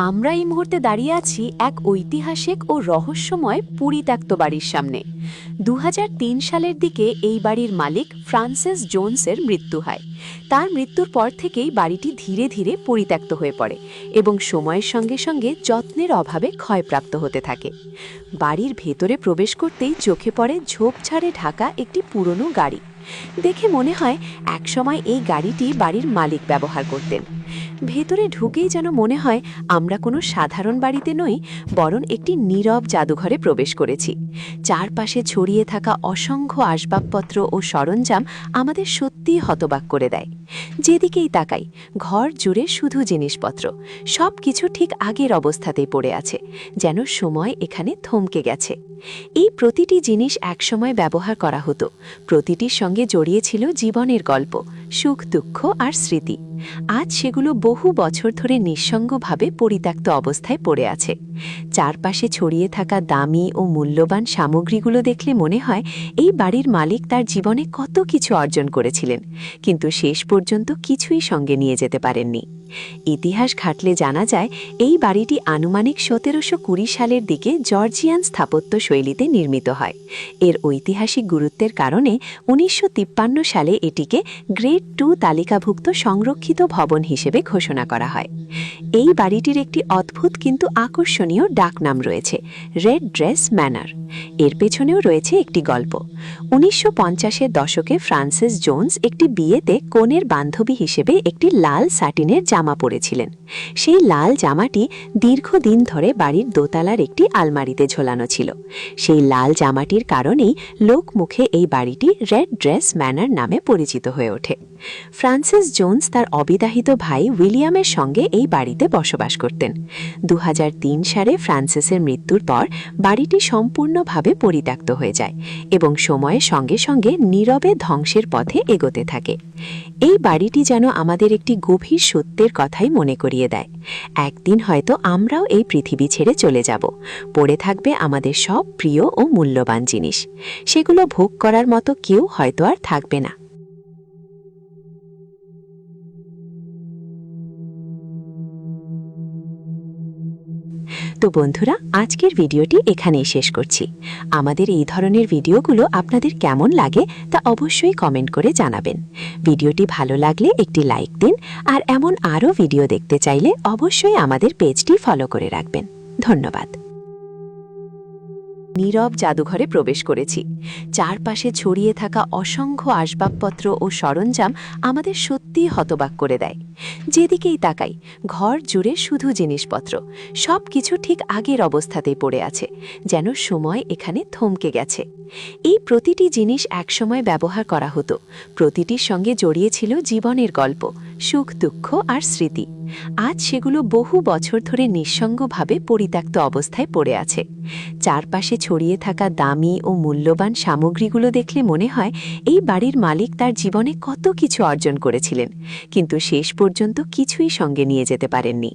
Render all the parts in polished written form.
আমরা এই মুহূর্তে দাঁড়িয়ে আছি এক ঐতিহাসিক ও রহস্যময় পরিত্যক্ত বাড়ির সামনে। ২০০৩ সালের দিকে এই বাড়ির মালিক ফ্রান্সিস জোনসের মৃত্যু হয়। তার মৃত্যুর পর থেকেই বাড়িটি ধীরে ধীরে পরিত্যক্ত হয়ে পড়ে এবং সময়ের সঙ্গে সঙ্গে যত্নের অভাবে ক্ষয়প্রাপ্ত হতে থাকে। বাড়ির ভেতরে প্রবেশ করতেই চোখে পড়ে ঝোপঝাড়ে ঢাকা একটি পুরনো গাড়ি। দেখে মনে হয় একসময় এই গাড়িটি বাড়ির মালিক ব্যবহার করতেন। ভেতরে ঢুকেই যেন মনে হয় আমরা কোনো সাধারণ বাড়িতে নই, বরং একটি নীরব জাদুঘরে প্রবেশ করেছি। চারপাশে ছড়িয়ে থাকা অসংখ্য আসবাবপত্র ও সরঞ্জাম আমাদের সত্যিই হতবাক করে দেয়। যেদিকেই তাকাই ঘর জুড়ে শুধু জিনিসপত্র, সব কিছু ঠিক আগের অবস্থাতেই পড়ে আছে, যেন সময় এখানে থমকে গেছে। এই প্রতিটি জিনিস একসময় ব্যবহার করা হতো, প্রতিটির সঙ্গে জড়িয়ে ছিল জীবনের গল্প, সুখ দুঃখ আর স্মৃতি। আজ সেগুলো বহু বছর ধরে নিঃসঙ্গভাবে পরিত্যক্ত অবস্থায় পড়ে আছে। চারপাশে ছড়িয়ে থাকা দামি ও মূল্যবান সামগ্রীগুলো দেখলে মনে হয় এই বাড়ির মালিক তার জীবনে কত কিছু অর্জন করেছিলেন, কিন্তু শেষ পর্যন্ত কিছুই সঙ্গে নিয়ে যেতে পারেননি। ইতিহাস ঘাটলে জানা যায় এই বাড়িটি আনুমানিক ১৭২০ সালের দিকে জর্জিয়ান স্থাপত্য শৈলীতে নির্মিত হয়। এর ঐতিহাসিক গুরুত্বের কারণে ১৯৫৩ সালে এটিকে গ্রেড 2 তালিকাভুক্ত সংরক্ষিত ভবন হিসেবে ঘোষণা করা হয়। এই বাড়িটির একটি অদ্ভুত কিন্তু আকর্ষণীয় ডাকনাম রয়েছে, রেড ড্রেস ম্যানার। এর পেছনেও রয়েছে একটি গল্প। ১৯৫০-এর দশকে ফ্রান্সিস জোনস একটি বিয়েতে কনের বান্ধবী হিসেবে একটি লাল স্যাটিনের জামা পরেছিলেন। সেই লাল জামাটি দীর্ঘদিন ধরে বাড়ির দোতলার একটি আলমারিতে ঝোলানো ছিল। সেই লাল জামাটির কারণেই লোকমুখে এই বাড়িটি রেড ড্রেস ম্যানার নামে পরিচিত হয়ে ওঠে। ফ্রান্সিস জোনস তার অবিবাহিত ভাই উইলিয়ামের সঙ্গে এই বাড়িতে বসবাস করতেন। ২০০৩ সালে ফ্রান্সিসের মৃত্যুর পর বাড়িটি সম্পূর্ণভাবে পরিত্যক্ত হয়ে যায় এবং সময়ের সঙ্গে সঙ্গে নীরবে ধ্বংসের পথে এগোতে থাকে। এই বাড়িটি যেন আমাদের একটি গভীর সত্যের কথাই মনে করিয়ে দেয়। একদিন হয়তো আমরাও এই পৃথিবী ছেড়ে চলে যাব, পড়ে থাকবে আমাদের সব প্রিয় ও মূল্যবান জিনিস। সেগুলো ভোগ করার মতো কেউ হয়তো আর থাকবে না। তো বন্ধুরা, আজকের ভিডিওটি এখানেই শেষ করছি। আমাদের এই ধরনের ভিডিওগুলো আপনাদের কেমন লাগে তা অবশ্যই কমেন্ট করে জানাবেন। ভিডিওটি ভালো লাগলে একটি লাইক দিন, আর এমন আরও ভিডিও দেখতে চাইলে অবশ্যই আমাদের পেজটি ফলো করে রাখবেন। ধন্যবাদ। নীরব জাদুঘরে প্রবেশ করেছি। চারপাশে ছড়িয়ে থাকা অসংখ্য আসবাবপত্র ও সরঞ্জাম আমাদের সত্যিই হতবাক করে দেয়। যেদিকেই তাকাই ঘর জুড়ে শুধু জিনিসপত্র, সব কিছু ঠিক আগের অবস্থাতেই পড়ে আছে, যেন সময় এখানে থমকে গেছে। এই প্রতিটি জিনিস একসময় ব্যবহার করা হতো, প্রতিটির সঙ্গে জড়িয়ে ছিল জীবনের গল্প, সুখ দুঃখ আর স্মৃতি। আজ সেগুলো বহু বছর ধরে নিঃসঙ্গভাবে পরিত্যক্ত অবস্থায় পড়ে আছে। চারপাশে ছড়িয়ে থাকা দামি ও মূল্যবান সামগ্রীগুলো দেখলে মনে হয় এই বাড়ির মালিক তার জীবনে কত কিছু অর্জন করেছিলেন, কিন্তু শেষ পর্যন্ত কিছুই সঙ্গে নিয়ে যেতে পারেননি।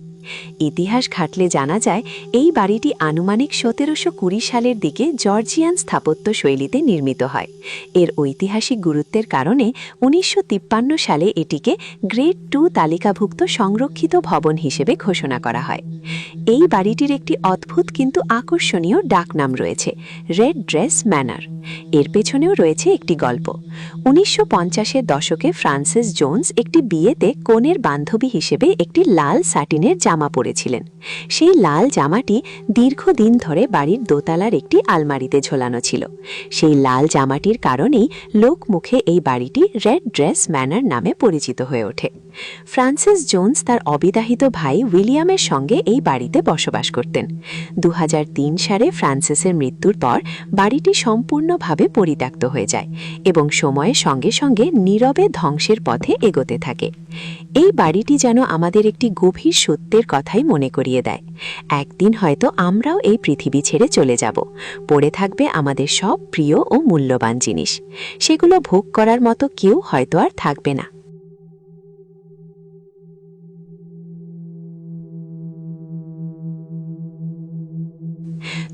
ইতিহাস ঘাটলে জানা যায় এই বাড়িটি আনুমানিক ১৭২০ সালের দিকে জর্জিয়ান স্থাপত্য শৈলীতে নির্মিত হয়। এর ঐতিহাসিক গুরুত্বের কারণে ১৯৫৩ সালে এটিকে গ্রেড 2 তালিকাভুক্ত সংরক্ষিত ভবন হিসেবে ঘোষণা করা হয়। এই বাড়িটির একটি অদ্ভুত কিন্তু আকর্ষণীয় ডাকনাম রয়েছে, রেড ড্রেস ম্যানার। এর পেছনেও রয়েছে একটি গল্প। ১৯৫০-এর দশকে ফ্রান্সিস জোনস একটি বিয়েতে কনের বান্ধবী হিসেবে একটি লাল স্যাটিনের জামা পরেছিলেন। সেই লাল জামাটি দীর্ঘদিন ধরে বাড়ির দোতলার একটি আলমারিতে ঝোলানো ছিল। সেই লাল জামাটির কারণেই লোকমুখে এই বাড়িটি রেড ড্রেস ম্যানার নামে পরিচিত হয়ে ওঠে। ফ্রান্সিস জোনস তার অবিবাহিত ভাই উইলিয়ামের সঙ্গে এই বাড়িতে বসবাস করতেন। ২০০৩ সালে ফ্রান্সিসের মৃত্যুর পর বাড়িটি সম্পূর্ণভাবে পরিত্যক্ত হয়ে যায় এবং সময়ের সঙ্গে সঙ্গে নীরবে ধ্বংসের পথে এগোতে থাকে। এই বাড়িটি যেন আমাদের একটি গভীর সত্যের কথাই মনে করিয়ে দেয়। একদিন হয়তো আমরাও এই পৃথিবী ছেড়ে চলে যাব, পড়ে থাকবে আমাদের সব প্রিয় ও মূল্যবান জিনিস। সেগুলো ভোগ করার মতো কেউ হয়তো আর থাকবে না।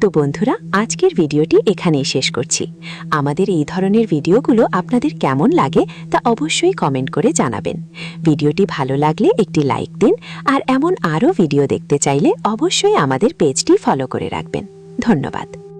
তো বন্ধুরা, আজকের ভিডিওটি এখানেই শেষ করছি। আমাদের এই ধরনের ভিডিওগুলো আপনাদের কেমন লাগে তা অবশ্যই কমেন্ট করে জানাবেন। ভিডিওটি ভালো লাগলে একটি লাইক দিন, আর এমন আরও ভিডিও দেখতে চাইলে অবশ্যই আমাদের পেজটি ফলো করে রাখবেন। ধন্যবাদ।